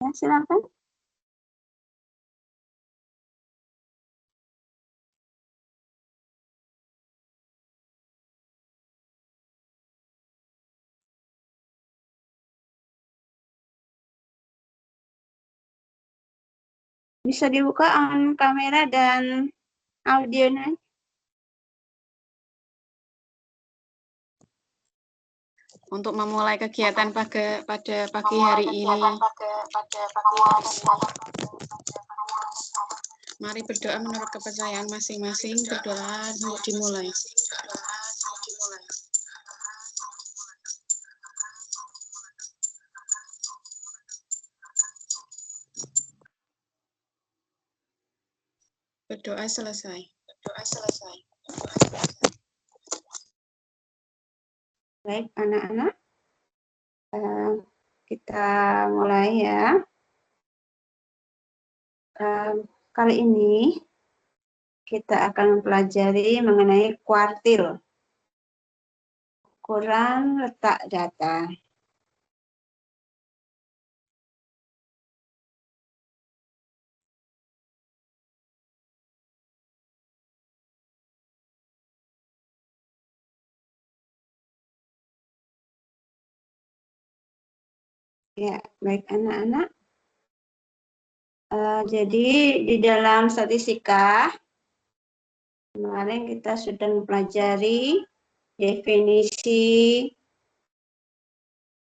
Ya, silakan. Bisa dibuka kamera dan audionya. Untuk memulai kegiatan pada pagi hari ini, mari berdoa menurut kepercayaan masing-masing. Berdoa untuk dimulai. Berdoa selesai. Baik, anak-anak. Kita mulai ya. Kali ini kita akan mempelajari mengenai kuartil, ukuran letak data. Ya, baik anak-anak. Jadi di dalam statistika, kemarin kita sudah mempelajari definisi,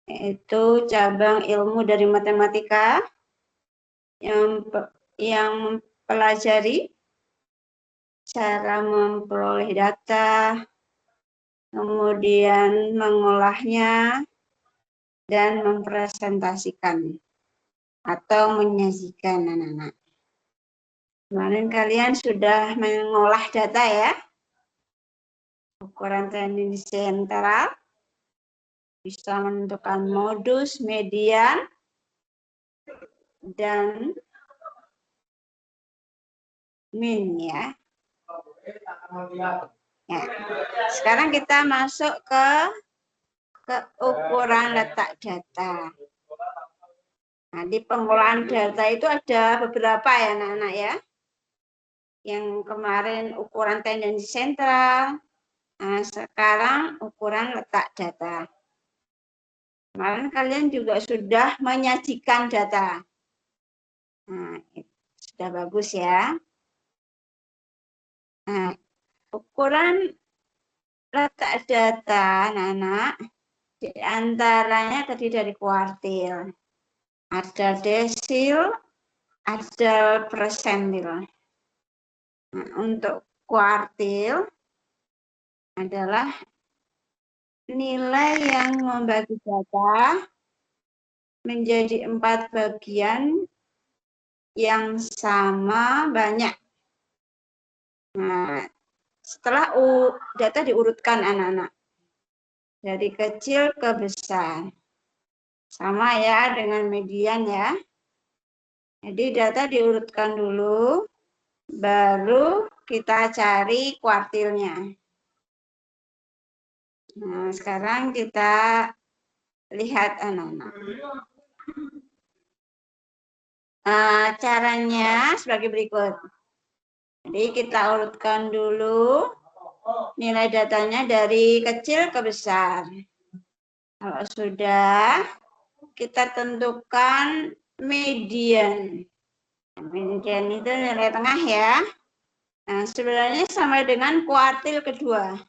yaitu cabang ilmu dari matematika yang mempelajari cara memperoleh data, kemudian mengolahnya, dan mempresentasikan atau menyajikan anak-anak. Kemarin kalian sudah mengolah data ya, ukuran tendensi sentral, bisa menentukan modus, median, dan min ya. Ya. Sekarang kita masuk ke ukuran letak data. Nah, di pengolahan data itu ada beberapa ya anak-anak ya. Yang kemarin ukuran tendensi sentral, nah, sekarang ukuran letak data. Kemarin kalian juga sudah menyajikan data. Nah, sudah bagus ya. Nah, ukuran letak data anak-anak di antaranya terdiri dari kuartil. Ada desil, ada persentil. Nah, untuk kuartil adalah nilai yang membagi data menjadi 4 bagian yang sama banyak. Nah, setelah data diurutkan anak-anak dari kecil ke besar. Sama ya dengan median ya. Jadi data diurutkan dulu, baru kita cari kuartilnya. Nah, sekarang kita lihat anak-anak. Caranya sebagai berikut. Jadi kita urutkan dulu nilai datanya dari kecil ke besar. Kalau sudah, kita tentukan median. Median itu nilai tengah ya. Nah, sebenarnya sama dengan kuartil kedua.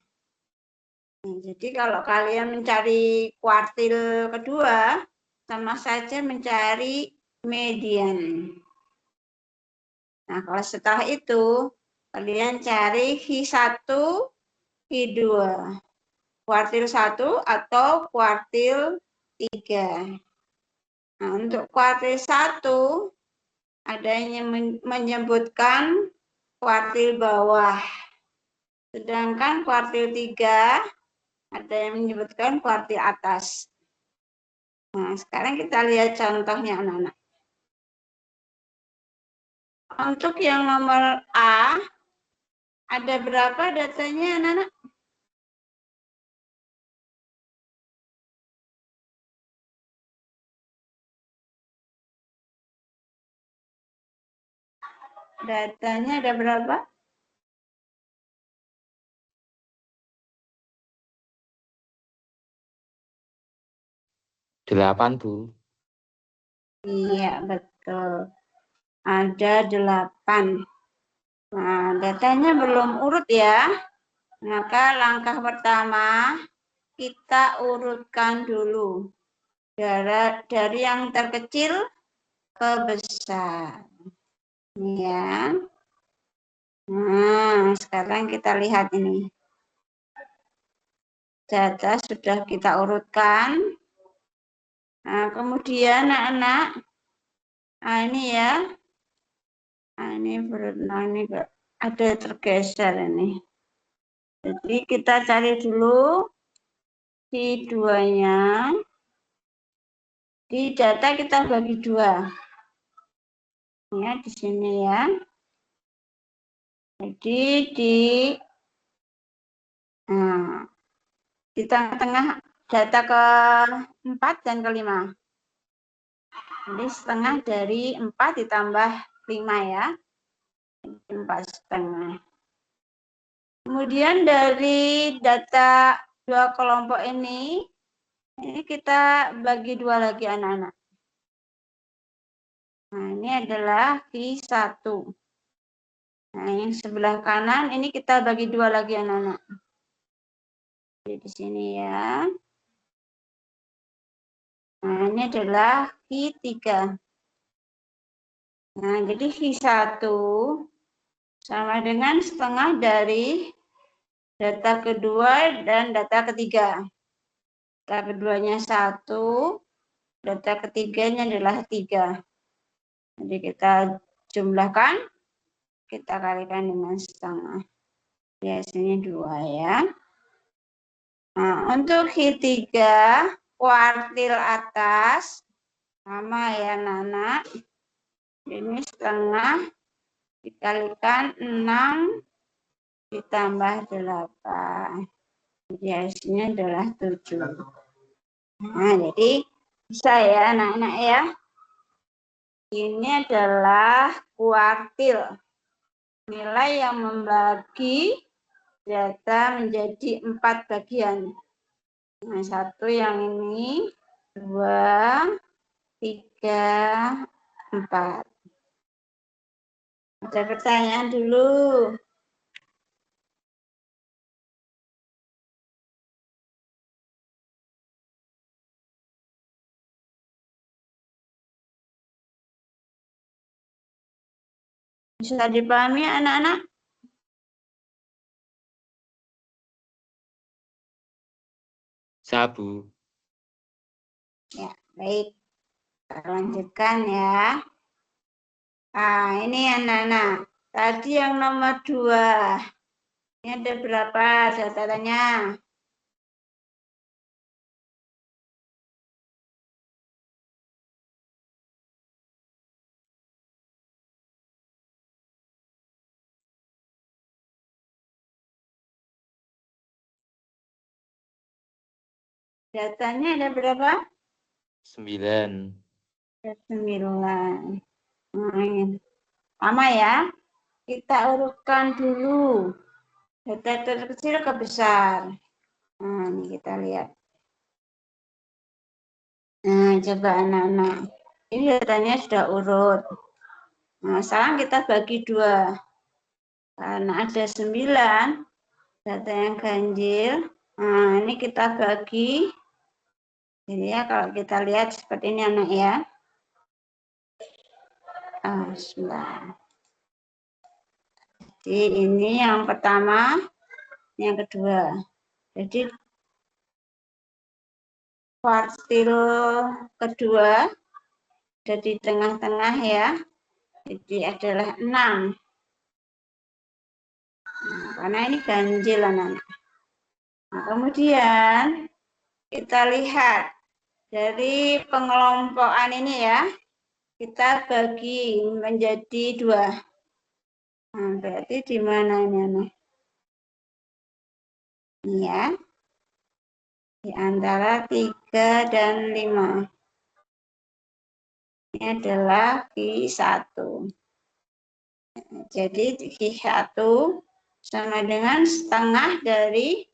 Nah, jadi kalau kalian mencari kuartil kedua, sama saja mencari median. Nah, kalau setelah itu, kalian cari Q1, Q2. Kuartil 1 atau kuartil 3. Nah, untuk kuartil 1, ada yang menyebutkan kuartil bawah. Sedangkan kuartil 3, ada yang menyebutkan kuartil atas. Nah, sekarang kita lihat contohnya anak-anak. Untuk yang nomor A, ada berapa datanya anak-anak? Datanya ada berapa? Delapan, Bu. Iya, betul. Ada 8. Nah, datanya belum urut ya. Maka langkah pertama kita urutkan dulu. Dari yang terkecil ke besar. Ya. Nah, sekarang kita lihat ini. Data sudah kita urutkan. Nah, kemudian anak-anak, nah ini ya. Nah, ini ada tergeser ini. Jadi kita cari dulu di duanya. Di data kita bagi 2. Ya, di sini ya. Jadi di tengah-tengah data ke-4 dan ke-5. Jadi setengah dari 4 ditambah 5 ya. 4,5. Kemudian dari data 2 kelompok ini kita bagi 2 lagi anak-anak. Nah, ini adalah Q1. Nah, yang sebelah kanan ini kita bagi 2 lagi anak-anak. Jadi di sini ya. Nah, ini adalah Q3. Nah, jadi Q1 sama dengan setengah dari data kedua dan data ketiga. Data keduanya 1, data ketiganya adalah 3. Jadi kita jumlahkan, kita kalikan dengan setengah. Biasanya 2 ya. Nah, untuk Q3, kuartil atas, sama ya anak-anak. Ini setengah dikalikan 6 ditambah 8. Jadi hasilnya adalah 7. Nah, jadi bisa ya anak-anak ya. Ini adalah kuartil. Nilai yang membagi data menjadi 4 bagian. Nah, 1 yang ini, 2, 3, 4. Ada pertanyaan dulu. Bisa dipahami anak-anak? Sabu. Ya, baik. Kita lanjutkan ya. Nah, ini anak-anak. Tadi yang nomor 2. Ini ada berapa datanya? Datanya ada berapa? 9. Ada 9. Nah, sama ya. Kita urutkan dulu. Data terkecil ke besar. Nah, ini kita lihat. Nah, coba anak-anak. Ini datanya sudah urut. Nah, sekarang kita bagi 2. Karena ada 9 data yang ganjil. Nah, ini kita bagi. Jadi ya, kalau kita lihat seperti ini anak ya. 9. Jadi ini yang pertama, yang kedua. Jadi kuartil kedua ada di tengah-tengah ya. Jadi adalah 6. Nah, karena ini ganjil anak-anak. Nah, kemudian kita lihat dari pengelompokan ini ya. Kita bagi menjadi 2. Nah, berarti di mana ini anak? Ini ya. Di antara 3 dan 5. Ini adalah Q1. Jadi Q1 sama dengan setengah dari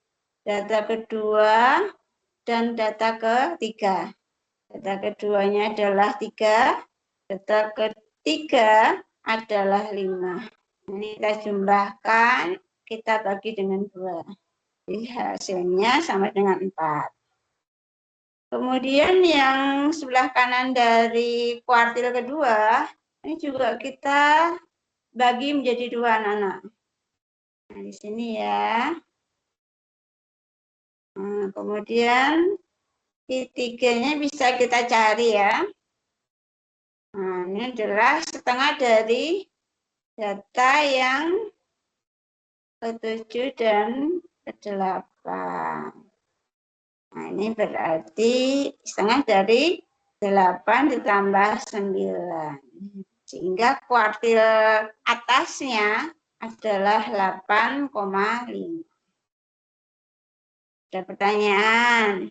data kedua dan data ketiga. Data keduanya adalah 3, data ketiga adalah 5. Ini kita jumlahkan, kita bagi dengan 2. Jadi hasilnya sama dengan 4. Kemudian yang sebelah kanan dari kuartil kedua, ini juga kita bagi menjadi 2 anak-anak. Nah, di sini ya. Nah, kemudian titiknya bisa kita cari ya. Nah, ini adalah setengah dari data yang ke-7 dan ke-8. Nah, ini berarti setengah dari 8 ditambah 9. Sehingga kuartil atasnya adalah 8,5. Ada pertanyaan?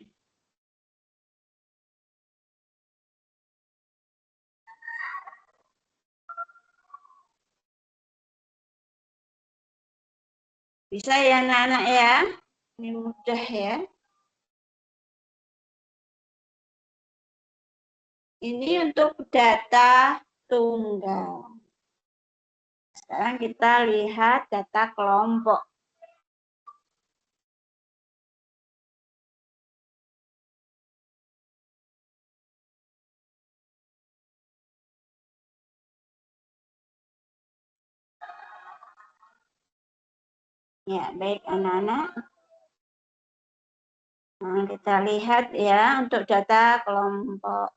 Bisa ya anak-anak ya? Ini mudah ya. Ini untuk data tunggal. Sekarang kita lihat data kelompok. Ya, baik anak-anak. Nah, kita lihat ya untuk data kelompok.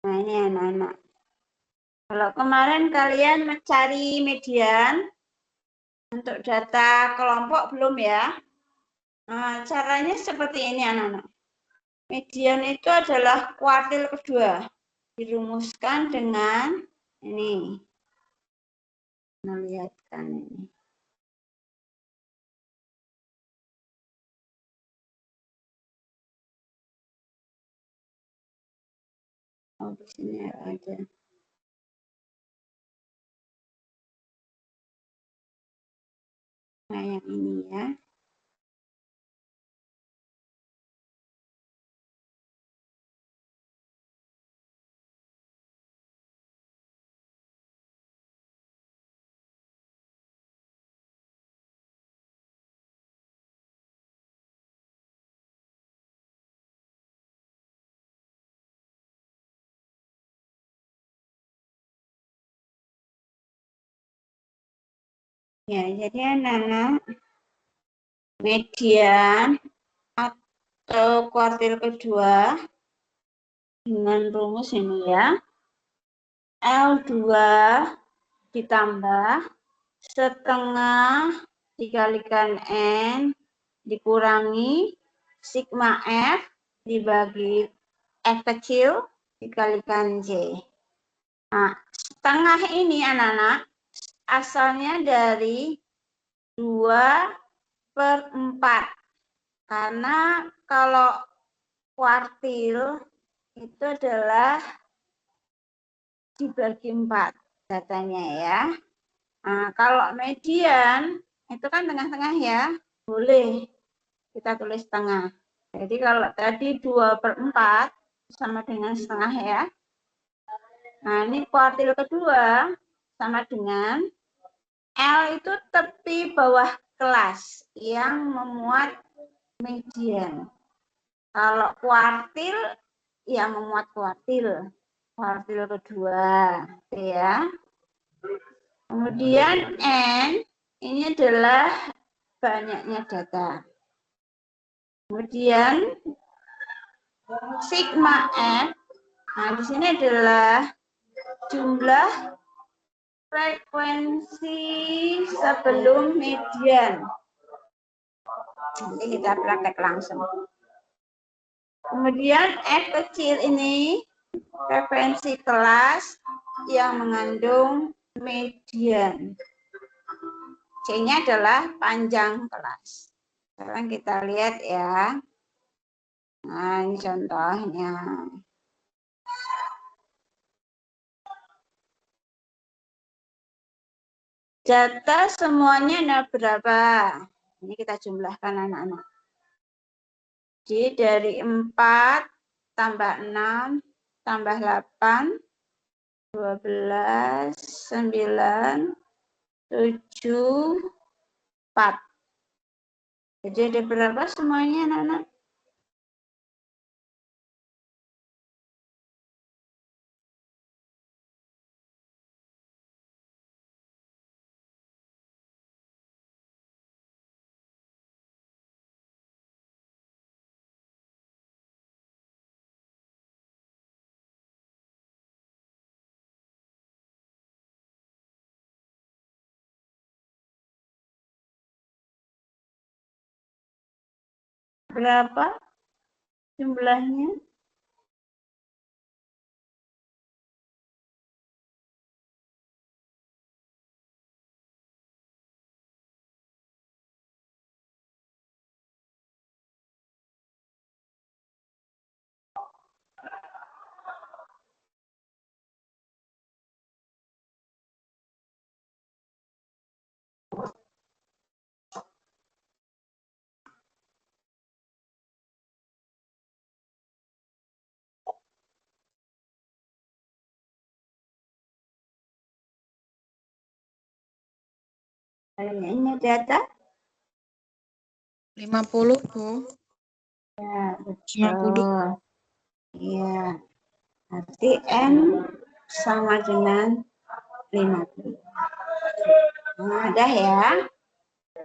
Nah, ini anak-anak. Kalau kemarin kalian mencari median untuk data kelompok belum ya? Nah, caranya seperti ini anak-anak. Median itu adalah kuartil kedua. Dirumuskan dengan ini. Melihatkan ini. Oh, di sini ada. Nah, yang ini ya. Ya, jadi anak-anak median atau kuartil kedua dengan rumus ini ya. L2 ditambah setengah dikalikan N dikurangi sigma F dibagi F kecil dikalikan J. Nah, setengah ini anak-anak asalnya dari 2/4. Karena kalau kuartil itu adalah dibagi 4 datanya ya. Nah, kalau median itu kan tengah-tengah ya, boleh kita tulis setengah. Jadi kalau tadi 2/4 sama dengan setengah ya. Nah, ini kuartil kedua sama dengan L itu tepi bawah kelas yang memuat median. Kalau kuartil yang memuat kuartil kedua, ya. Kemudian N ini adalah banyaknya data. Kemudian sigma F, nah di sini adalah jumlah frekuensi sebelum median. Nanti kita praktek langsung. Kemudian F kecil ini frekuensi kelas yang mengandung median. C-nya adalah panjang kelas. Sekarang kita lihat ya. Nah, ini contohnya. Data semuanya ada berapa? Ini kita jumlahkan anak-anak. Jadi dari 4 tambah 6 tambah 8, 12, 9, 7, 4. Jadi ada berapa semuanya anak-anak? Berapa jumlahnya? Ini data? 50, Bu. Ya, 50. betul. Iya. Berarti N sama dengan 50. Nah, ada ya.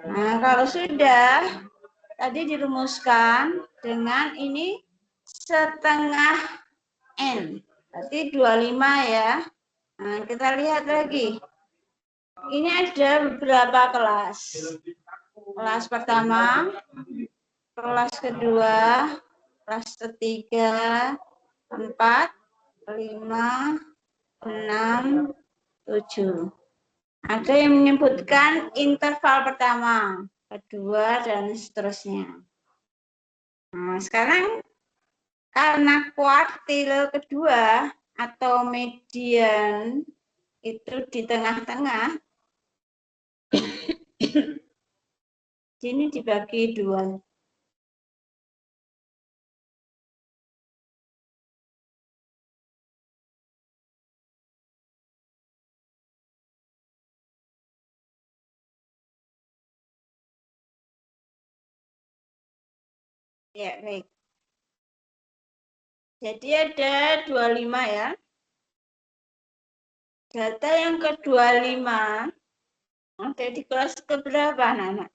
Nah, kalau sudah, tadi dirumuskan dengan ini setengah N. Berarti 25 ya. Nah, kita lihat lagi. Ini ada beberapa kelas. Kelas pertama, kelas kedua, kelas ketiga, 4, 5, 6, 7. Ada yang menyebutkan interval pertama, kedua, dan seterusnya. Nah, sekarang karena kuartil kedua atau median itu di tengah-tengah, sini dibagi 2. Ya, baik. Jadi ada 25 ya. Data yang ke-25 ada di kelas keberapa, anak-anak?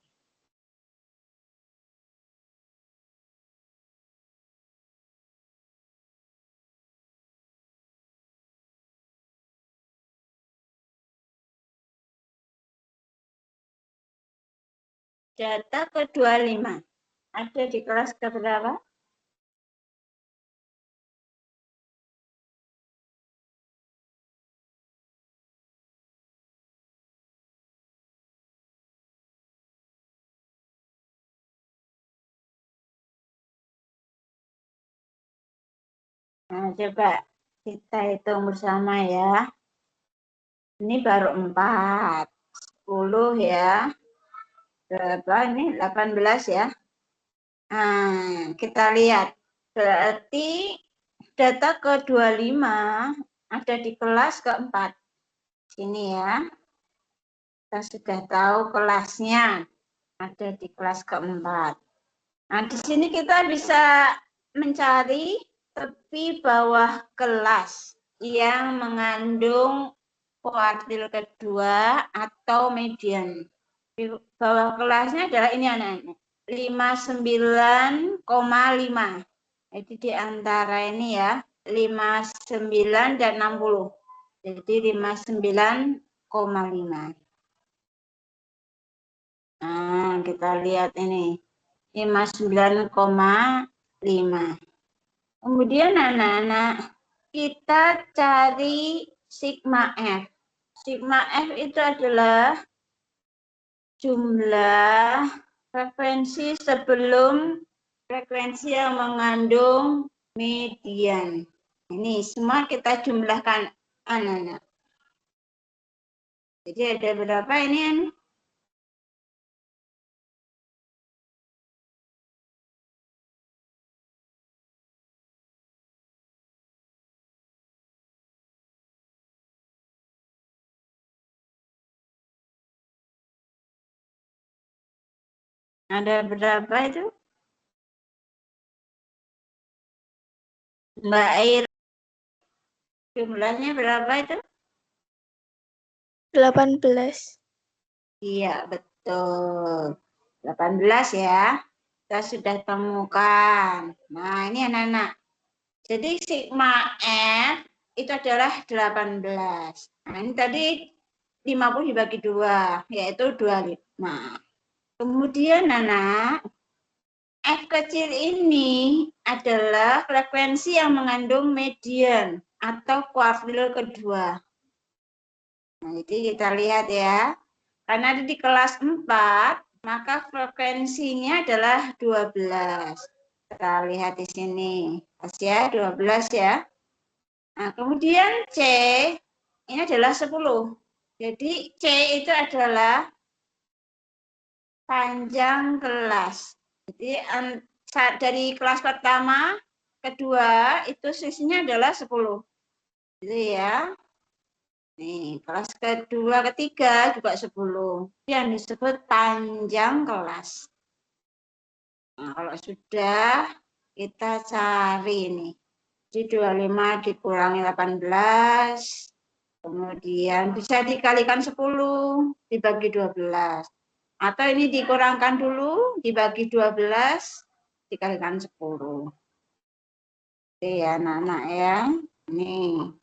Data ke-25 ada di kelas keberapa? Nah, coba kita hitung bersama ya. Ini baru 4. 10 ya. Berapa ini? 18 ya. Nah, kita lihat. Berarti data ke-25 ada di kelas ke-4. Sini ya. Kita sudah tahu kelasnya. Ada di kelas ke-4. Nah, di sini kita bisa mencari tepi bawah kelas yang mengandung kuartil kedua atau median. Di bawah kelasnya adalah ini anak-anak. 59,5. Jadi di antara ini ya, 59 dan 60. Jadi 59,5. Nah, kita lihat ini. 59,5. Kemudian anak-anak, kita cari sigma F. Sigma F itu adalah jumlah frekuensi sebelum frekuensi yang mengandung median. Ini semua kita jumlahkan anak-anak. Jadi ada berapa ini? Ada berapa itu? Mbak Air, jumlahnya berapa itu? 18. Iya, betul. 18 ya. Kita sudah temukan. Nah, ini anak-anak. Jadi sigma F itu adalah 18. Nah, ini tadi 50 dibagi 2, yaitu 25. Kemudian anak, F kecil ini adalah frekuensi yang mengandung median atau kuartil kedua. Nah, jadi kita lihat ya. Karena di kelas 4, maka frekuensinya adalah 12. Kita lihat di sini. Pas ya, 12 ya. Nah, kemudian C ini adalah 10. Jadi C itu adalah panjang kelas. Jadi dari kelas pertama, kedua itu sisinya adalah 10. Gitu ya. Nih, kelas kedua, ketiga juga 10. Yang disebut panjang kelas. Nah, kalau sudah kita cari ini. Jadi 25 dikurangi 18. Kemudian bisa dikalikan 10 dibagi 12. Atau ini dikurangkan dulu dibagi 12 dikalikan 10. Oke ya anak-anak ya. Nih.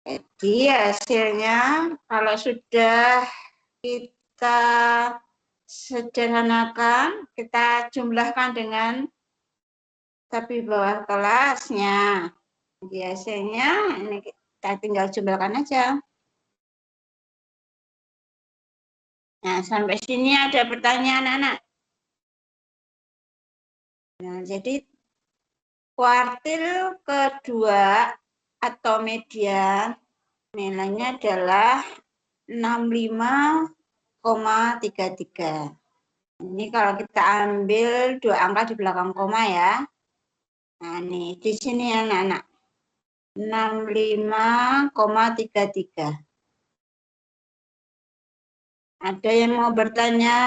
Jadi hasilnya kalau sudah kita sederhanakan, kita jumlahkan dengan tapi bawah kelasnya. Biasanya ini kita tinggal jumlahkan aja. Nah, sampai sini ada pertanyaan anak. Nah, jadi kuartil kedua atau median nilainya adalah 65,33. Ini kalau kita ambil 2 angka di belakang koma ya. Nah, nih di sini anak-anak. 65,33. Ada yang mau bertanya?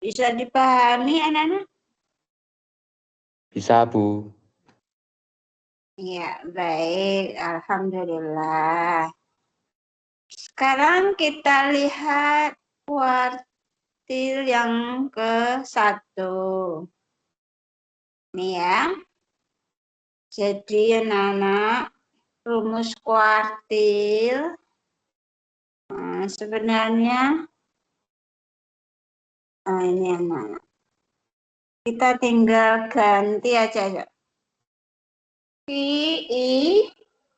Bisa dipahami anak-anak? Bisa, Bu. Ya, baik. Alhamdulillah. Sekarang kita lihat kuartil yang ke-1. Nih ya. Jadi anak-anak, rumus kuartil sebenarnya ini anak-anak. Kita tinggal ganti aja ya. PI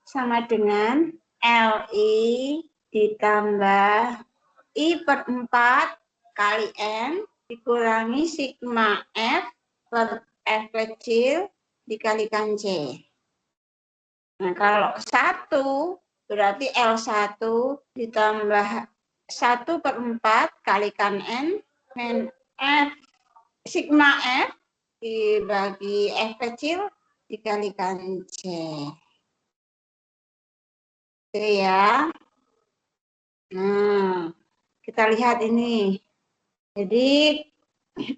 sama dengan LI ditambah I per 4 kali N dikurangi sigma F per F kecil dikalikan C. Nah, kalau 1 berarti L1 ditambah 1 per 4 kalikan N F sigma F dibagi F kecil dikalikan C. Oke ya. Nah, kita lihat ini. Jadi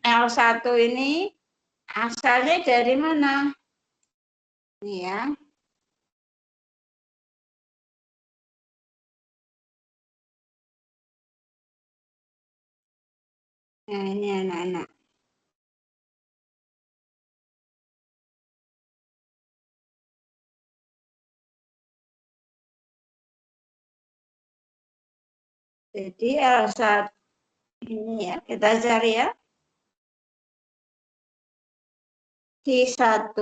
L1 ini asalnya dari mana? Ini ya. Nah, ini anak-anak. Jadi L1 ini ya, kita cari ya. C1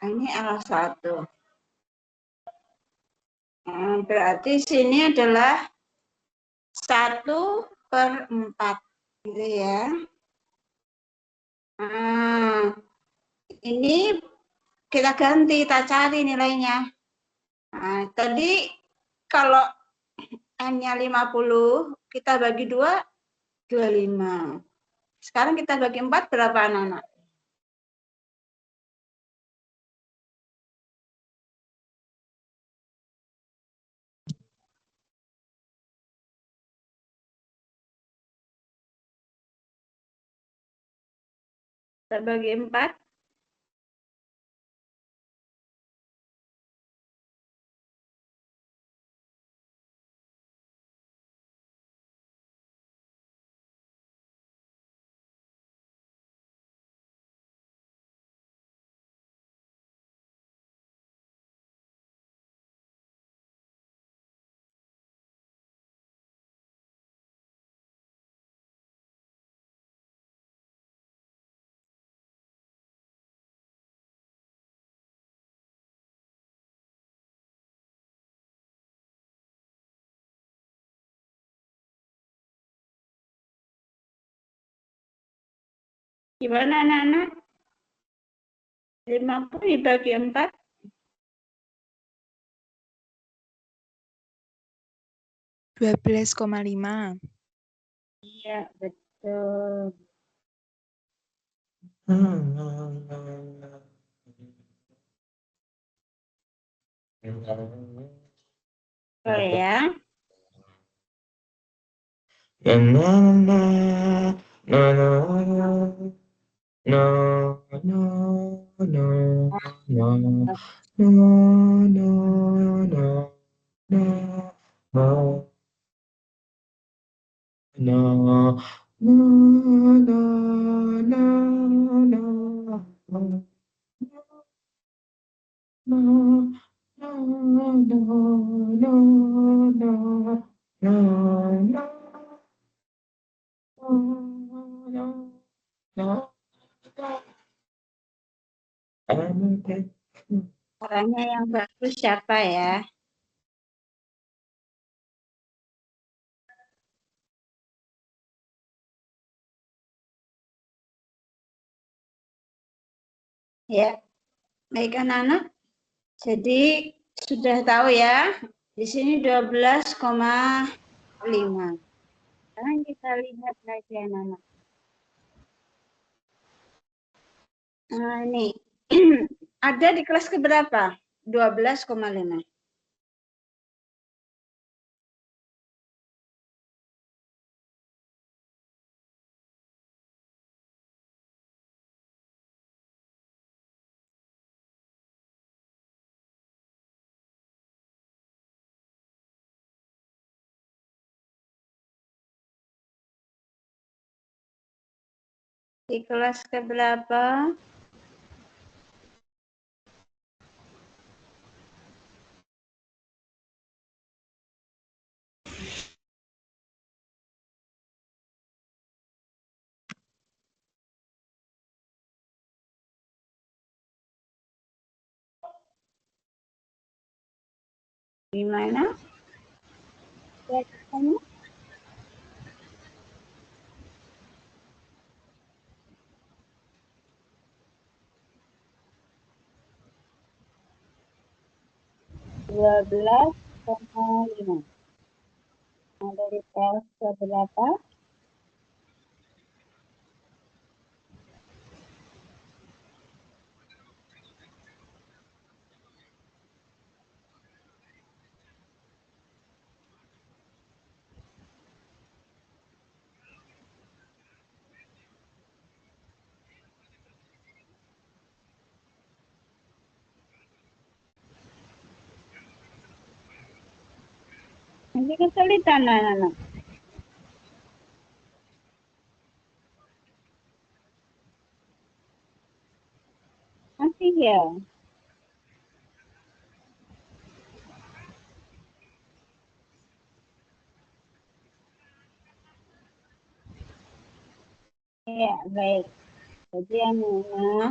ini L1. Berarti sini adalah 1/4 gitu ya. Ini kita ganti, kita cari nilainya. Tadi kalau N-nya 50, kita bagi 2, 25. Sekarang kita bagi 4, berapa anak-anak? Kita bagi 4. Gimana anak-anak? 50 dibagi 4. 12,5. Iya, betul. Betul ya. Caranya yang bagus siapa ya? Ya, baik anak-anak. Jadi sudah tahu ya, di sini 12,5. Sekarang kita lihat lagi anak-anak. Nah, ini ada di kelas keberapa? 12,5. Di kelas keberapa? Gimana? Kamu? Dua belas koma lima. Ada di kelas keberapa? Nanti kesulitan anak-anak. Masih ya? Ya, baik. Jadi yang mana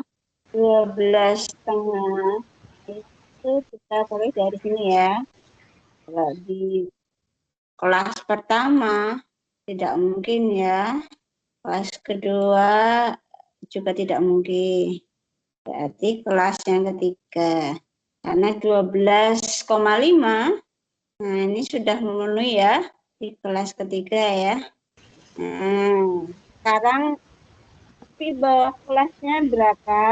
12,5 itu kita tulis dari sini ya. Kalau di kelas pertama tidak mungkin ya. Kelas kedua juga tidak mungkin. Berarti kelas yang ketiga. Karena 12,5, nah ini sudah memenuhi ya di kelas ketiga ya. Nah, sekarang tapi bawah kelasnya berapa?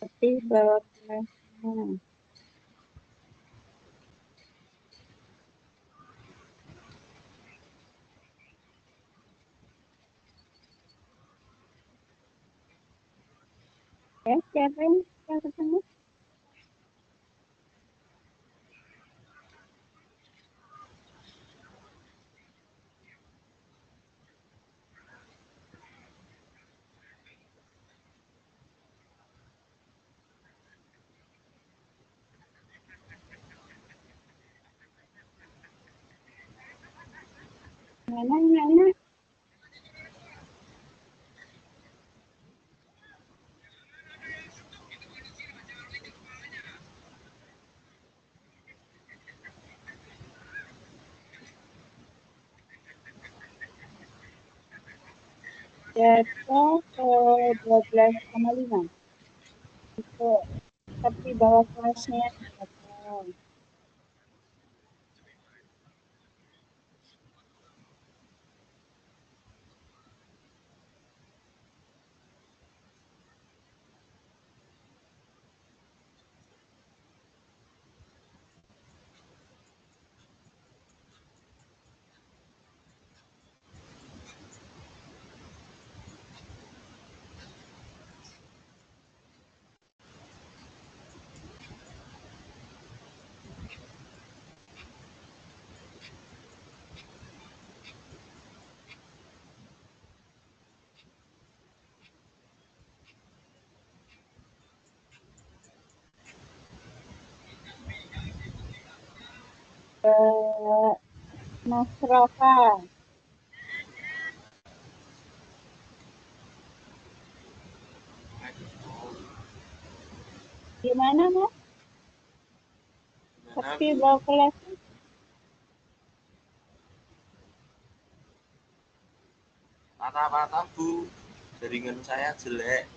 Tapi bawah kelasnya. Ya, siapa yang ketemu? Mana? Data ke 12,5. Itu tapi bawah kelasnya berapa? Mas Rafa, gimana Mas? Tapi bawah kelasnya Patah-patah Bu, jaringan saya jelek.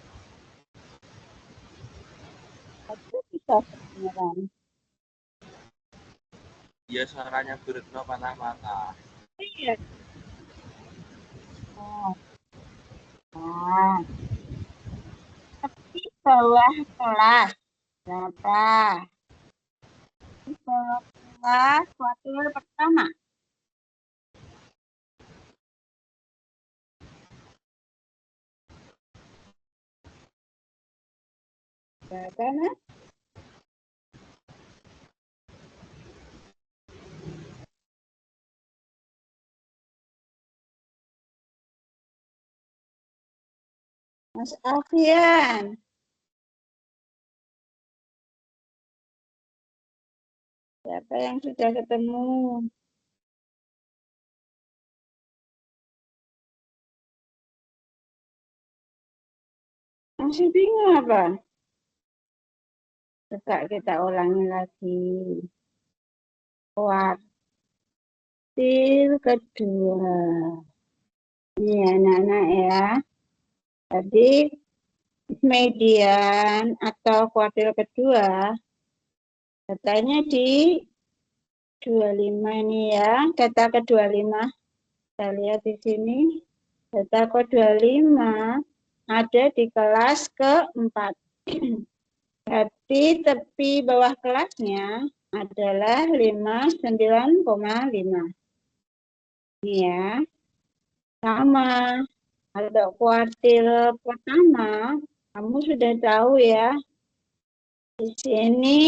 itu bisa kedengeran. Ya suaranya Bu Retno patah-patah. Iya. Oh, nah, tapi bawah kelas berapa? Di bawah kelas kuartil pertama. Berapa Mas? Mas Alfian. Siapa yang sudah ketemu? Masih bingung apa? Coba kita ulangi lagi. Kuartil kedua. Ini anak-anak ya. Tadi median atau kuartil kedua. Datanya di 25 ini ya. Data ke 25. Kita lihat di sini. Data ke 25 ada di kelas keempat. Berarti tepi bawah kelasnya adalah 59,5. Ini ya. Sama. Ada kuartil pertama, kamu sudah tahu ya. Di sini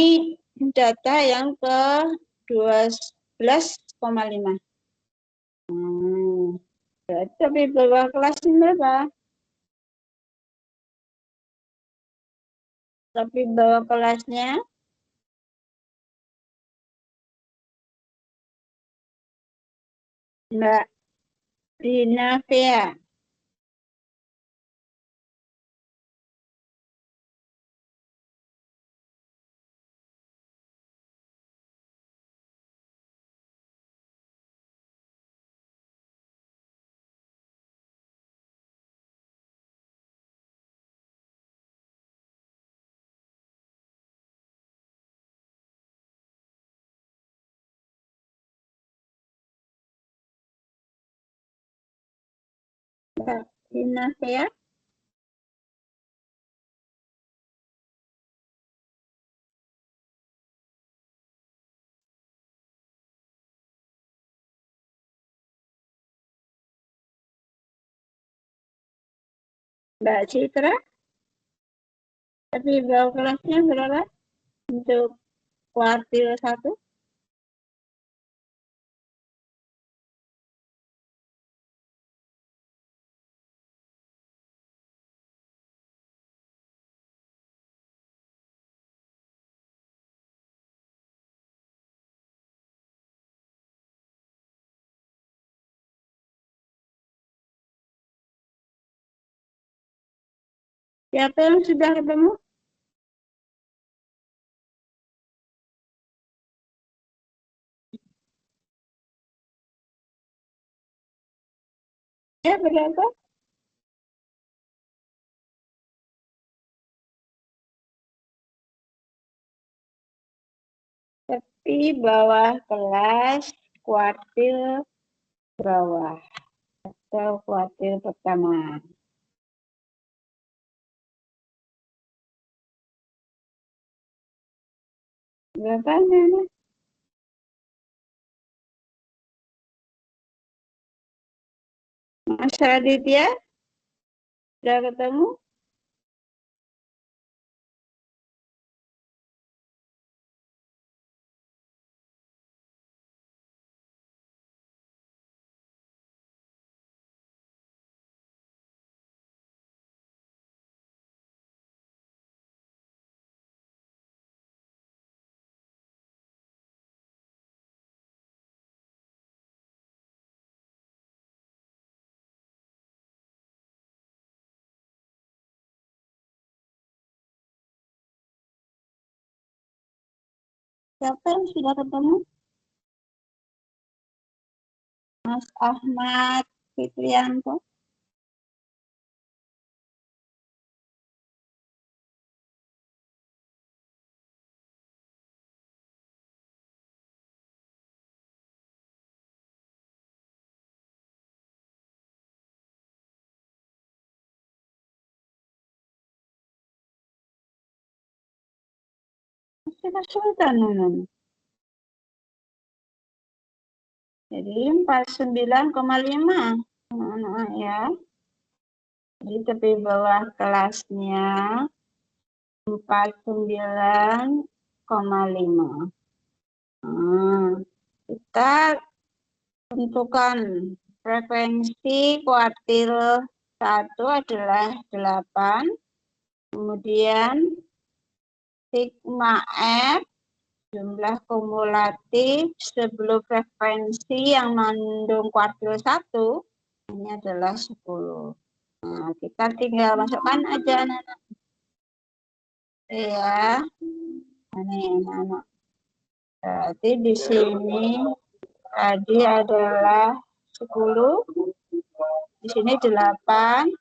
data yang ke 12,5. Tapi bawah kelasnya berapa? Tapi bawah kelasnya Mbak Dina Fea. Mbak Dina Fea. Mbak Citra. Tapi bawah kelasnya berapa untuk kuartil 1? Siapa yang sudah ketemu? Ya, berapa? Tapi bawah kelas kuartil bawah atau kuartil pertama. Berapa Nana? Mas Raditya sudah ketemu? Siapa yang sudah ketemu? Mas Ahmad Fitrianto. Sudah sultan Nana. Jadi 49,5 anak-anak ya. Jadi tepi bawah kelasnya 49,5. Kita tentukan frekuensi kuartil 1 adalah 8. Kemudian sigma F jumlah kumulatif sebelum frekuensi yang mengandung kuartil 1 ini adalah 10. Nah, kita tinggal masukkan aja anak-anak. Ya. Ini anak-anak. Berarti di sini tadi adalah 10. Di sini 8.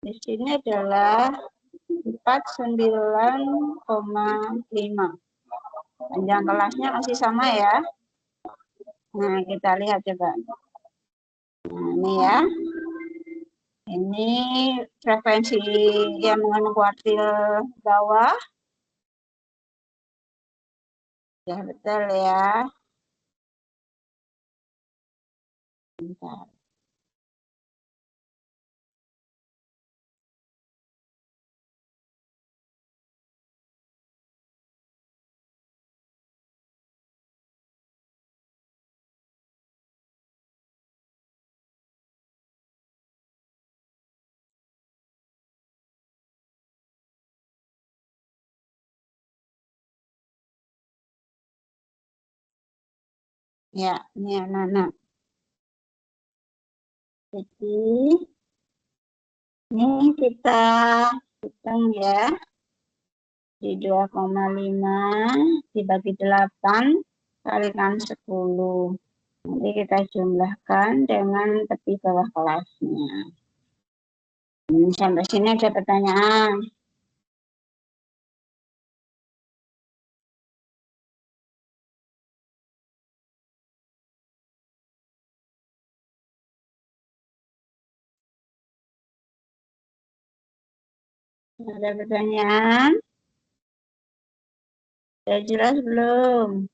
Di sini adalah 49,5. Panjang kelasnya masih sama ya. Nah, kita lihat coba. Nah, ini ya. Ini frekuensi yang mengandung kuartil bawah. Ya, betul ya. Bentar. Ya, ini anak-anak. Jadi, ini kita hitung ya. Di 2,5 dibagi 8 kalikan 10. Nanti kita jumlahkan dengan tepi bawah kelasnya. Sampai sini ada pertanyaan. Ada pertanyaan? Sudah jelas belum?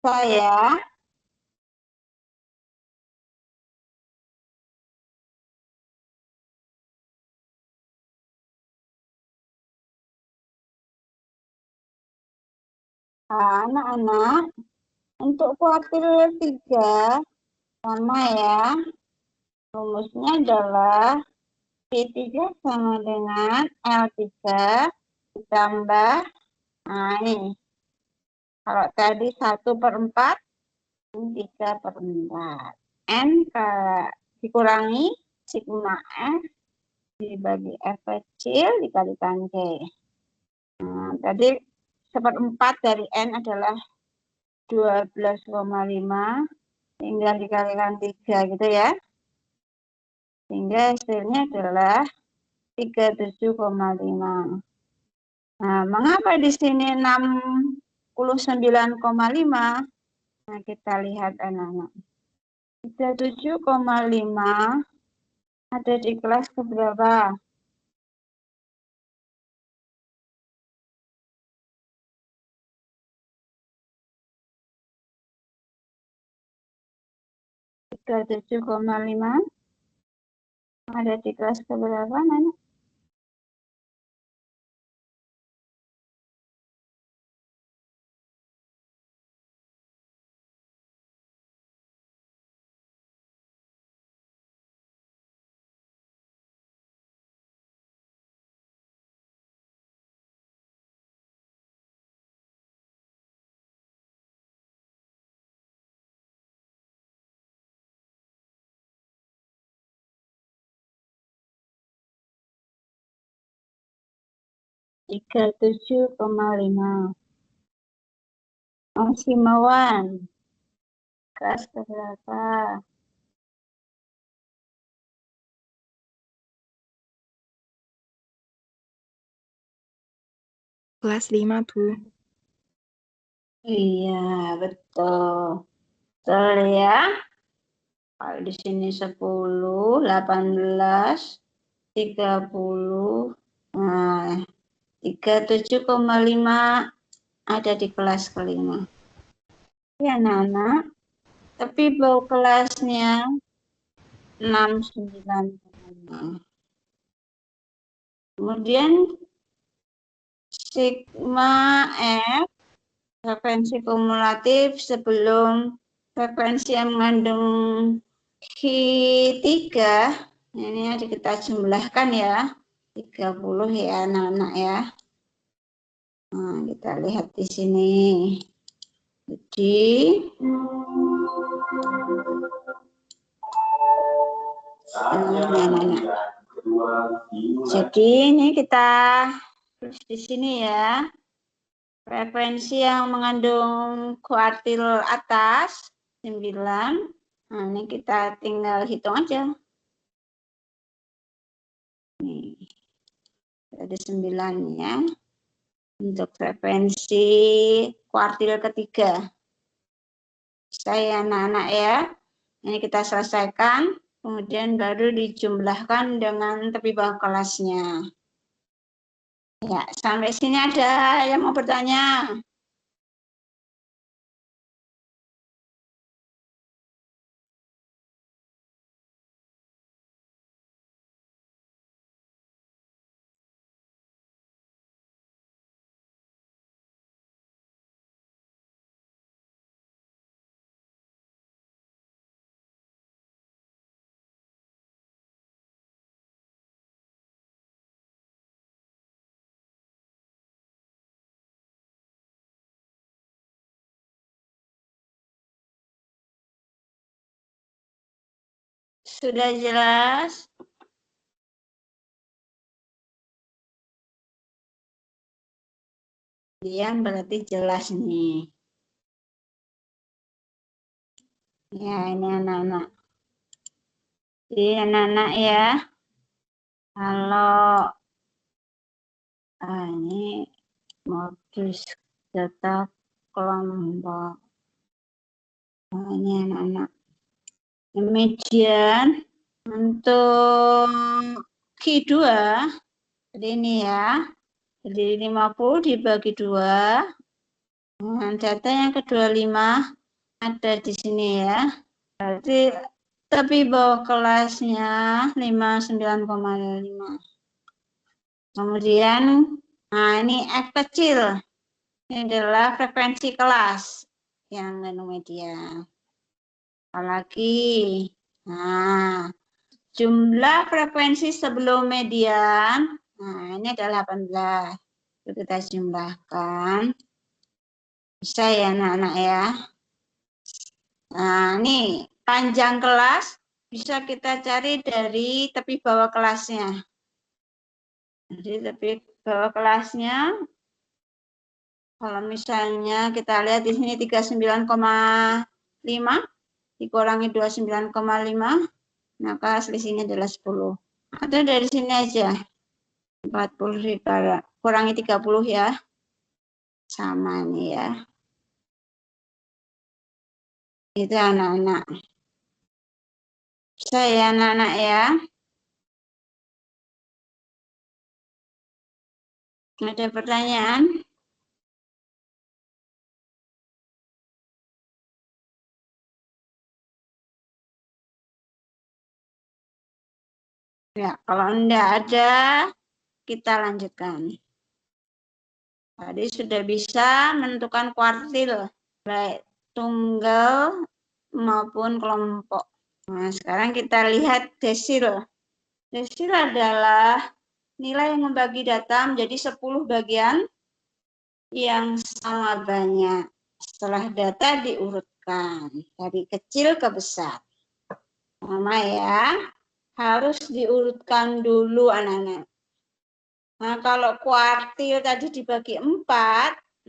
Saya anak-anak untuk kuartil 3 sama ya. Rumusnya adalah P3 sama dengan L3 ditambah, nah ini, kalau tadi 1/4, 3/4. N dikurangi sigma F dibagi F kecil dikalikan T. Nah, tadi 1/4 dari N adalah 12,5, tinggal dikalikan 3 gitu ya. Sehingga hasilnya adalah 37,5. Nah, mengapa di sini 69,5? Nah, kita lihat anak-anak. 37,5 ada di kelas keberapa? Tiga 7,5 ada di kelas keberapa, Nana? Tiga 7,5. Simawan, kelas keberapa? Kelas 5, Bu. Iya, betul. Betul ya. Kalau di sini 10, 18, 30. Nah, 37,5 ada di kelas kelima. Ya, Nana. Tapi bau kelasnya 69,5. Kemudian sigma F, frekuensi kumulatif sebelum frekuensi yang mengandung Q3, ini ada kita jumlahkan ya, 30 ya anak-anak ya. Nah, kita lihat di sini. Jadi jadi ini kita tulis di sini ya. Frekuensi yang mengandung kuartil atas 9. Nah, ini kita tinggal hitung aja. Nih. Ada 9 ya. Untuk frekuensi kuartil ketiga. Saya anak-anak ya. Ini kita selesaikan kemudian baru dijumlahkan dengan tepi bawah kelasnya. Ya, sampai sini ada yang mau bertanya? Sudah jelas? Yang berarti jelas nih. Ya, ini anak-anak. Jadi anak-anak ya, kalau ini modus data kelompok. Ini anak-anak. Kemudian untuk Q2, jadi ini ya, jadi 50 dibagi 2. Nah, data yang ke-25 ada di sini ya. Berarti tepi bawah kelasnya 59,5. Kemudian, nah ini F kecil. Ini adalah frekuensi kelas yang media. Apalagi, nah jumlah frekuensi sebelum median, nah ini adalah 18. Itu kita jumlahkan. Bisa ya anak-anak ya. Nah ini panjang kelas bisa kita cari dari tepi bawah kelasnya. Jadi tepi bawah kelasnya, kalau misalnya kita lihat di sini 39,5 dikurangi 29,5, maka selisihnya adalah 10. Atau dari sini aja, 40 kurangi 30 ya, sama nih ya. Itu anak-anak. Saya anak-anak ya. Ada pertanyaan? Ya, kalau enggak ada, kita lanjutkan. Tadi sudah bisa menentukan kuartil, baik tunggal maupun kelompok. Nah, sekarang kita lihat desil. Desil adalah nilai yang membagi data menjadi 10 bagian yang sama banyak. Setelah data diurutkan dari kecil ke besar. Sama ya, harus diurutkan dulu anak-anak. Nah, kalau kuartil tadi dibagi 4,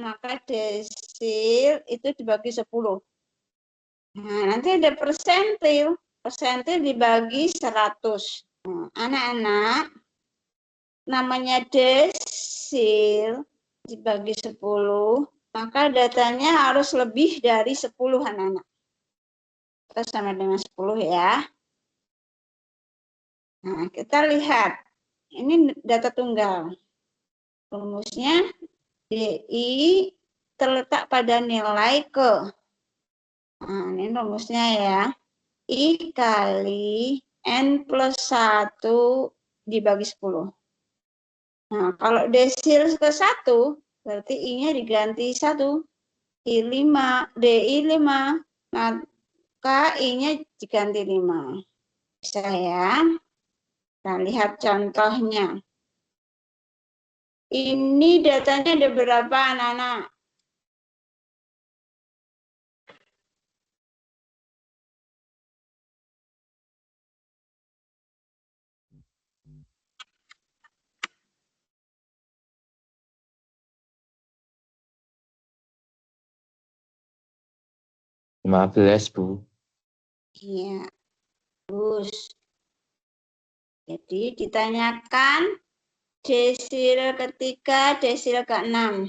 maka desil itu dibagi 10. Nah, nanti ada persentil. Persentil dibagi 100. Nah, anak-anak, namanya desil dibagi 10, maka datanya harus lebih dari 10 anak-anak. Kita sama dengan 10 ya. Nah, kita lihat. Ini data tunggal. Rumusnya DI terletak pada nilai ke. Nah, ini rumusnya ya. I kali N plus 1 dibagi 10. Nah, kalau desil ke 1, berarti I-nya diganti 1. I5, DI 5. Maka I-nya diganti 5. Bisa ya. Kita lihat contohnya. Ini datanya ada berapa anak-anak? Bu. Iya, bagus. Jadi ditanyakan desil ketiga, desil ke-6.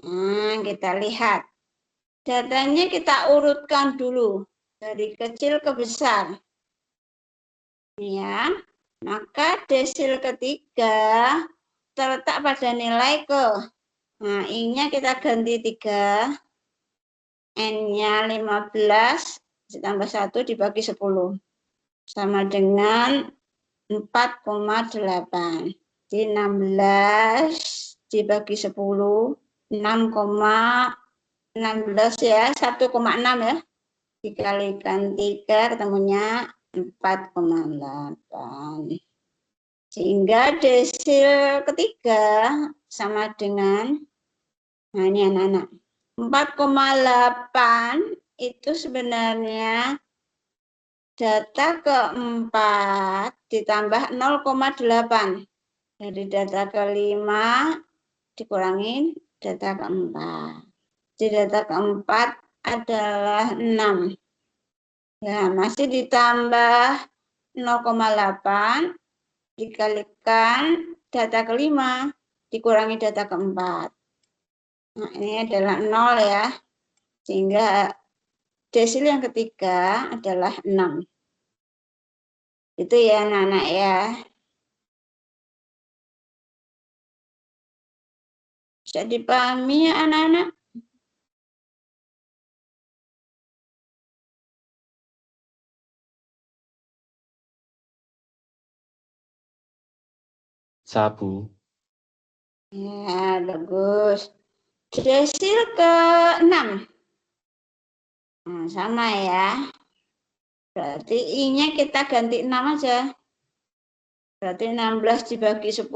Nah, kita lihat. Datanya kita urutkan dulu. dari kecil ke besar. Ya, maka desil ketiga terletak pada nilai ke. Nah, I-nya kita ganti 3, N-nya 15, ditambah 1 dibagi 10. Sama dengan 4,8. Jadi 16 dibagi 10, 6,16 ya, 1,6 ya. Dikalikan 3 ketemunya 4,8. Sehingga desil ketiga sama dengan, nah ini anak-anak, 4,8 itu sebenarnya data keempat ditambah 0,8. Dari data kelima dikurangin data keempat. Jadi data keempat adalah 6. Ya, masih ditambah 0,8 dikalikan data kelima dikurangi data keempat. Nah, ini adalah 0 ya. Sehingga desil yang ketiga adalah 6. Itu ya anak-anak ya. Bisa dipahami ya anak-anak? Sabu. Ya, bagus. Desil ke-6. Nah, sama ya. Berarti I-nya kita ganti 6 aja. Berarti 16 dibagi 10,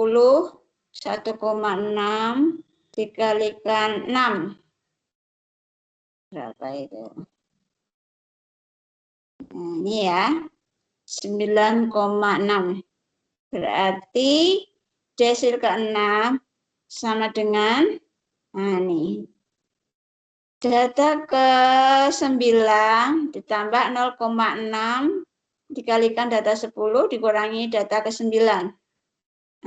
1,6 dikalikan 6. Berapa itu? Nah, ini ya. 9,6. Berarti desil ke-6 sama dengan, nah ini, data ke-9 ditambah 0,6 dikalikan data 10 dikurangi data ke-9.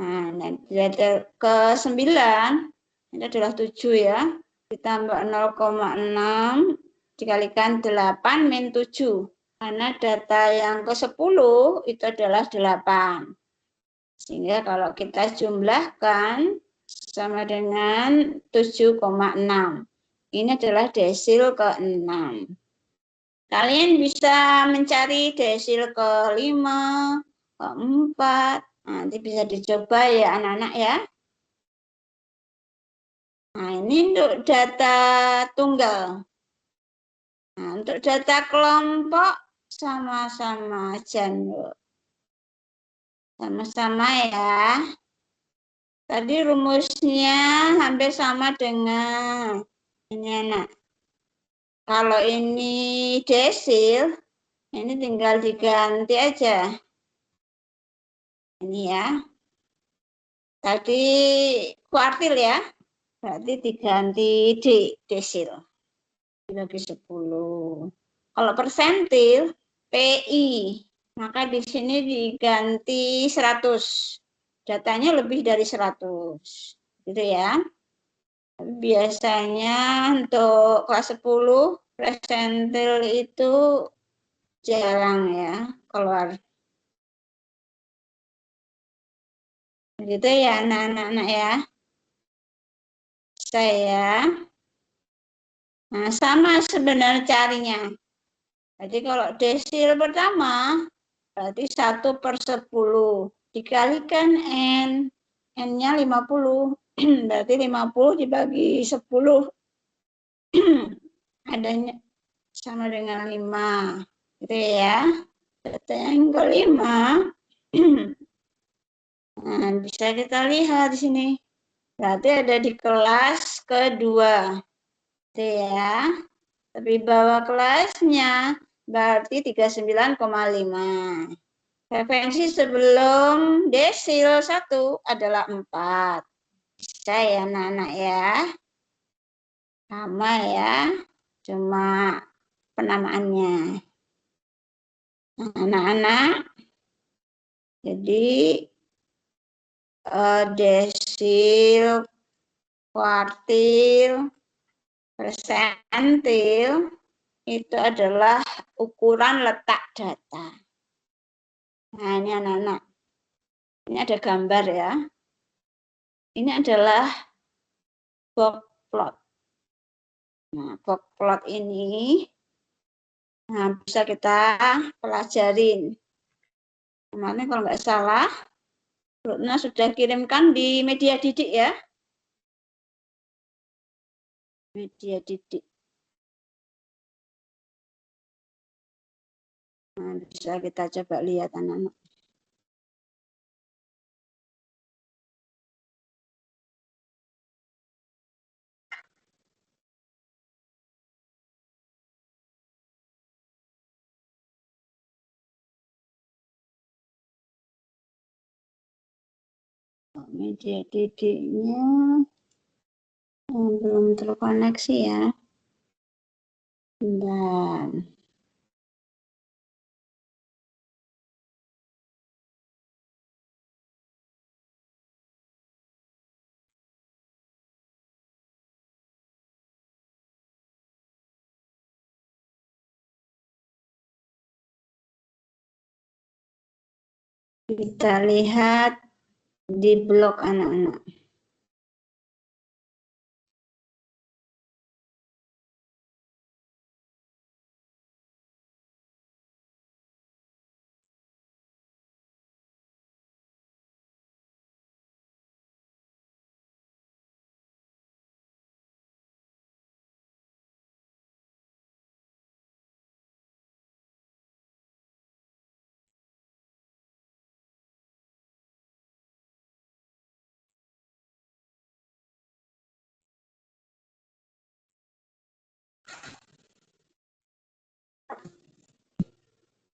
Nah, data ke-9 ini adalah 7 ya. Ditambah 0,6 dikalikan 8 min 7. Karena data yang ke-10 itu adalah 8. Sehingga kalau kita jumlahkan sama dengan 7,6. Ini adalah desil ke-6. Kalian bisa mencari desil ke-5, ke-4. Nanti bisa dicoba ya anak-anak ya. Nah, ini untuk data tunggal. Nah, untuk data kelompok sama-sama aja. Sama-sama ya. Tadi rumusnya hampir sama dengan ini anak. Kalau ini desil, ini tinggal diganti aja. Ini ya. Tadi kuartil ya. Berarti diganti desil. Dibagi 10. Kalau persentil, PI. Maka di sini diganti 100. Datanya lebih dari 100. Gitu ya. Biasanya untuk kelas 10 persentil itu jarang ya keluar. Gitu ya anak-anak ya. Saya. Nah, sama sebenarnya carinya. Jadi kalau desil pertama berarti 1/10 dikalikan N. N-nya 50. Berarti 50 dibagi 10. Adanya sama dengan 5. Gitu ya. Data yang kelima. Nah, bisa kita lihat di sini. Berarti ada di kelas kedua. Gitu ya. Tapi bawah kelasnya berarti 39,5. Frekuensi sebelum desil 1 adalah 4. Bisa ya anak-anak ya. Sama ya. Cuma penamaannya. Anak-anak. Jadi desil, kuartil, persentil itu adalah ukuran letak data. Nah, ini anak-anak. Ini ada gambar ya. Ini adalah box plot. Nah, box plot ini bisa kita pelajarin. Kemarin kalau nggak salah, Rutna sudah kirimkan di media didik ya. Media didik. Nah, bisa kita coba lihat anak-anak. Media didiknya belum terkoneksi ya. Dan kita lihat di blog anak-anak.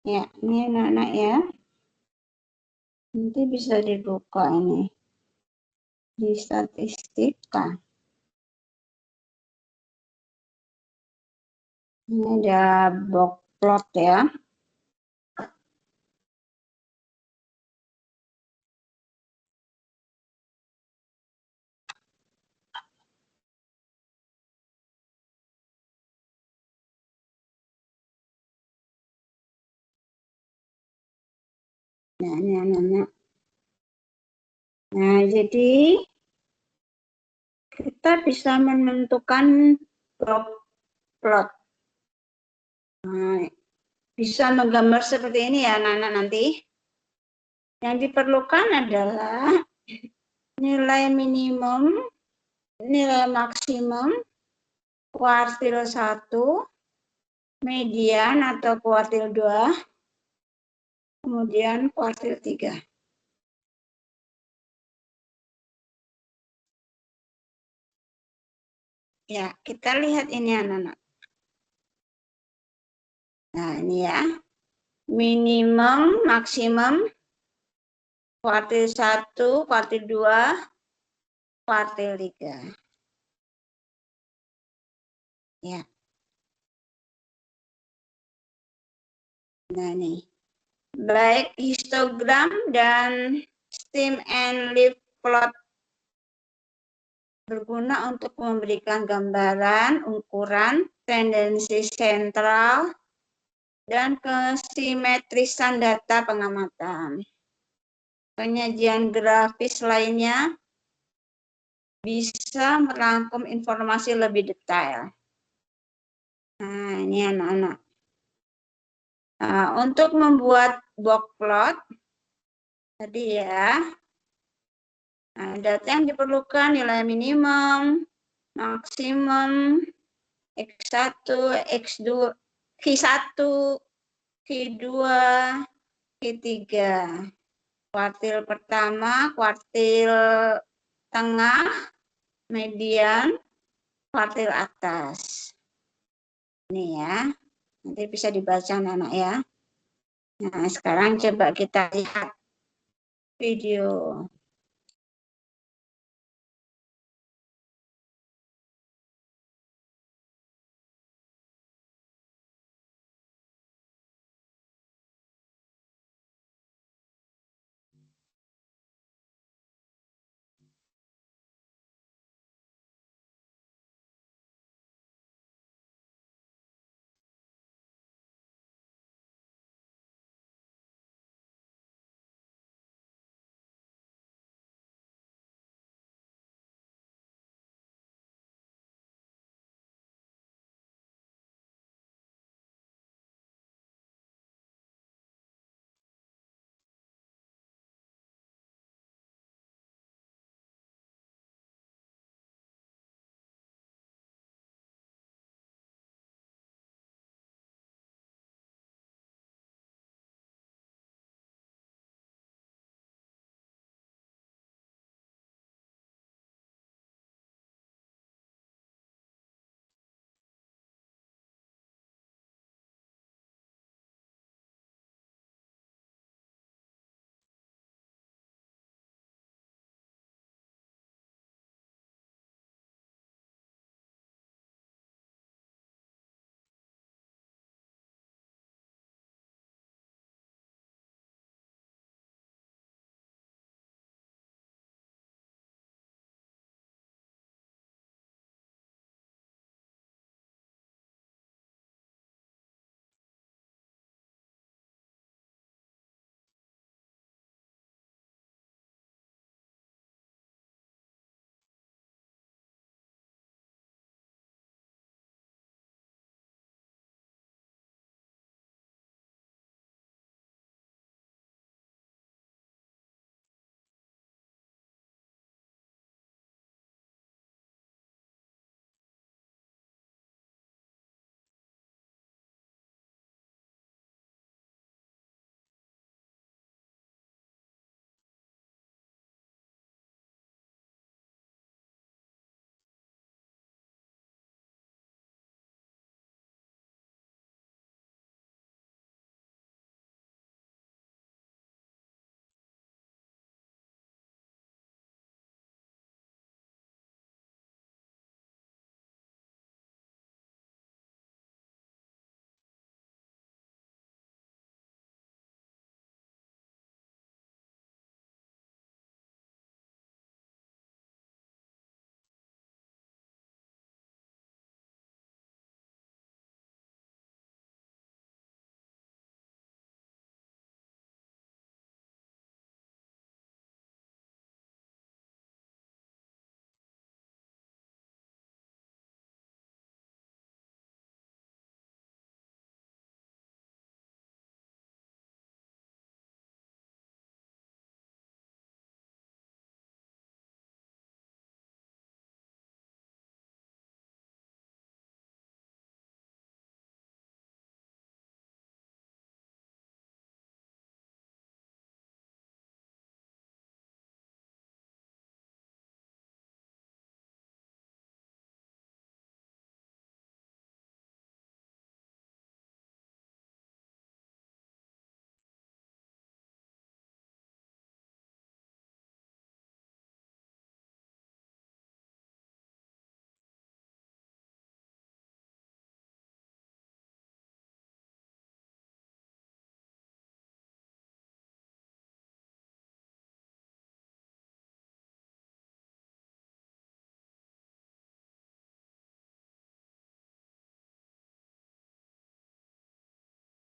Ya, ini anak-anak ya. Nanti bisa dibuka ini di statistika. Ini ada box plot ya. Nah, ini anak-anak. Nah, jadi kita bisa menentukan box plot. Nah, bisa menggambar seperti ini ya anak-anak nanti. Yang diperlukan adalah nilai minimum, nilai maksimum, kuartil 1, median atau kuartil 2, kemudian kuartil 3. Ya, kita lihat ini anak-anak. Nah, ini ya. Minimum, maksimum, kuartil 1, kuartil 2, kuartil 3. Ya. Nah, nih. Baik histogram dan stem and leaf plot berguna untuk memberikan gambaran, ukuran, tendensi sentral, dan kesimetrisan data pengamatan. Penyajian grafis lainnya bisa merangkum informasi lebih detail. Nah, ini anak-anak. Nah, untuk membuat box plot, tadi ya, nah, data yang diperlukan nilai minimum, maksimum, X1, X2, Q1, Q2, Q3. Kuartil pertama, kuartil tengah, median, kuartil atas. Ini ya, nanti bisa dibaca anak-anak ya. Nah, sekarang coba kita lihat video.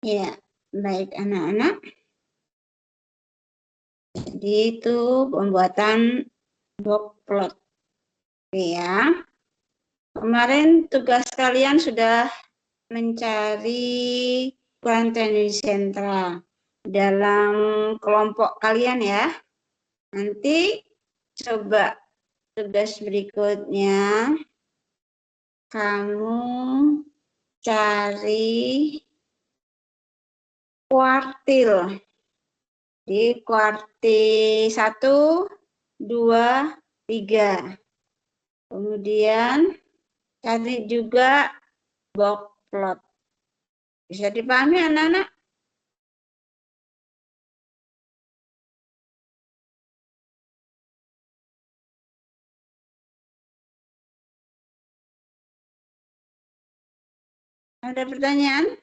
Ya, baik anak-anak. Jadi itu pembuatan box plot. Oke ya. Kemarin tugas kalian sudah mencari ukuran tendensi sentral dalam kelompok kalian ya. Nanti coba tugas berikutnya kamu cari kuartil. Di kuartil 1, 2, 3. Kemudian cari juga box plot. Bisa dipahami anak-anak? Ada pertanyaan?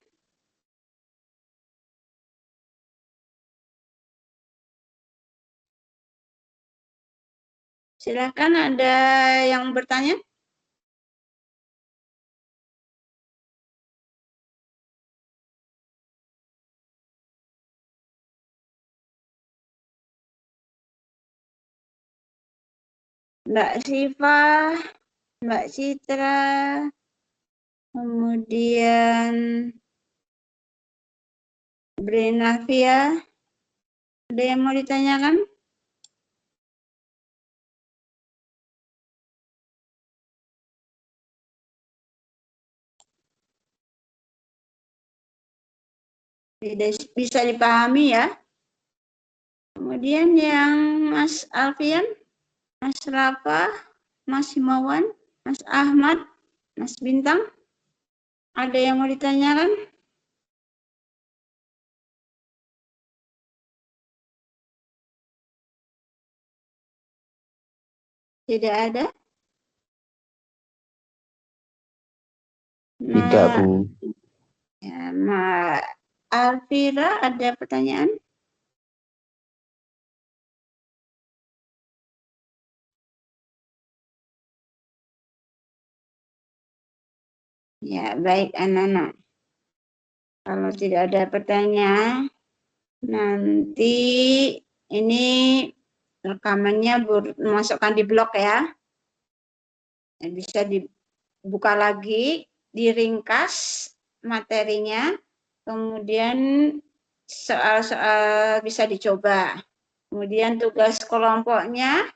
Silakan, ada yang bertanya? Mbak Siva, Mbak Citra, kemudian Brenavia, ada yang mau ditanyakan? Tidak bisa dipahami ya. Kemudian yang Mas Alfian, Mas Rafa, Mas Himawan, Mas Ahmad, Mas Bintang, ada yang mau ditanyakan? Tidak ada? Tidak, Nah, Bu. ya, Mbak Alvira ada pertanyaan? Ya, baik anak-anak. Kalau tidak ada pertanyaan, nanti ini rekamannya masukkan di blog ya. Bisa dibuka lagi, diringkas materinya, kemudian soal-soal bisa dicoba. Kemudian tugas kelompoknya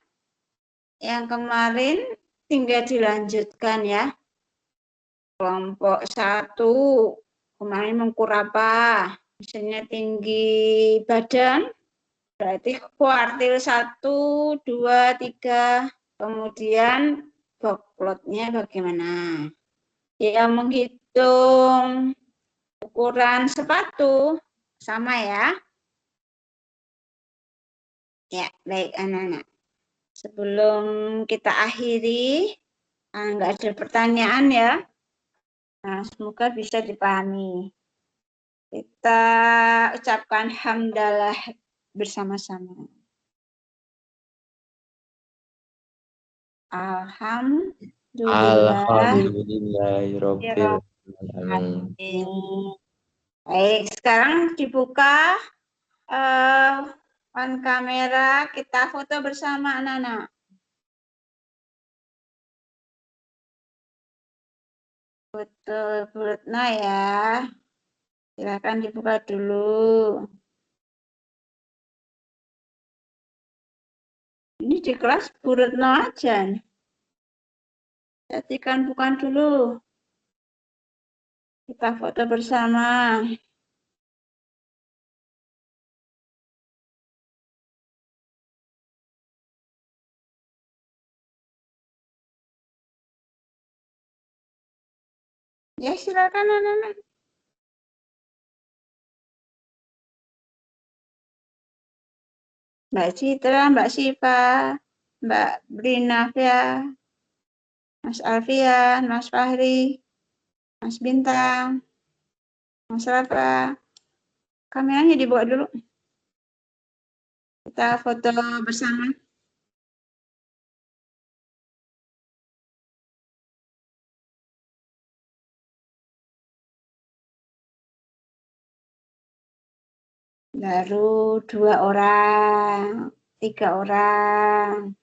yang kemarin tinggal dilanjutkan ya. Kelompok 1 kemarin mengukur apa? Misalnya tinggi badan, berarti kuartil 1, 2, 3. Kemudian box plotnya bagaimana? Ya, menghitung ukuran sepatu sama ya. Ya, baik anak-anak. Sebelum kita akhiri, nggak ada pertanyaan ya. Nah, semoga bisa dipahami. Kita ucapkan hamdalah bersama-sama. Alhamdulillah. Alhamdulillahirabbil alamin. Baik, sekarang dibuka on kamera, kita foto bersama anak-anak. Foto Bu Retno ya. Silakan dibuka dulu. Ini di kelas Bu Retno aja. Jadikan bukan dulu. Kita foto bersama. Ya, silakan anak-anak. Mbak Citra, Mbak Siva, Mbak Brinavia, Mas Alfian, Mas Fahri, Mas Bintang, Mas Rafa. Kameranya dibawa dulu. Kita foto bersama. Baru 2 orang, 3 orang.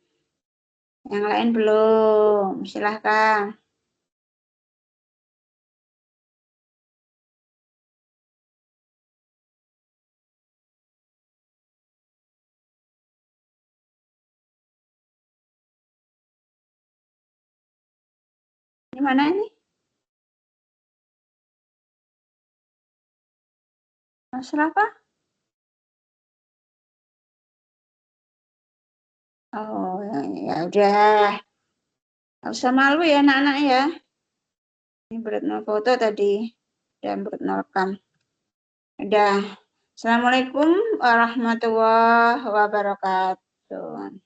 Yang lain belum. Silahkan. Ini mana ini? Masalah apa? Oh, ya udah. Nggak usah malu ya anak-anak ya. Ini Beretno foto tadi. Dan Beretno rekam. Udah. Assalamualaikum warahmatullahi wabarakatuh.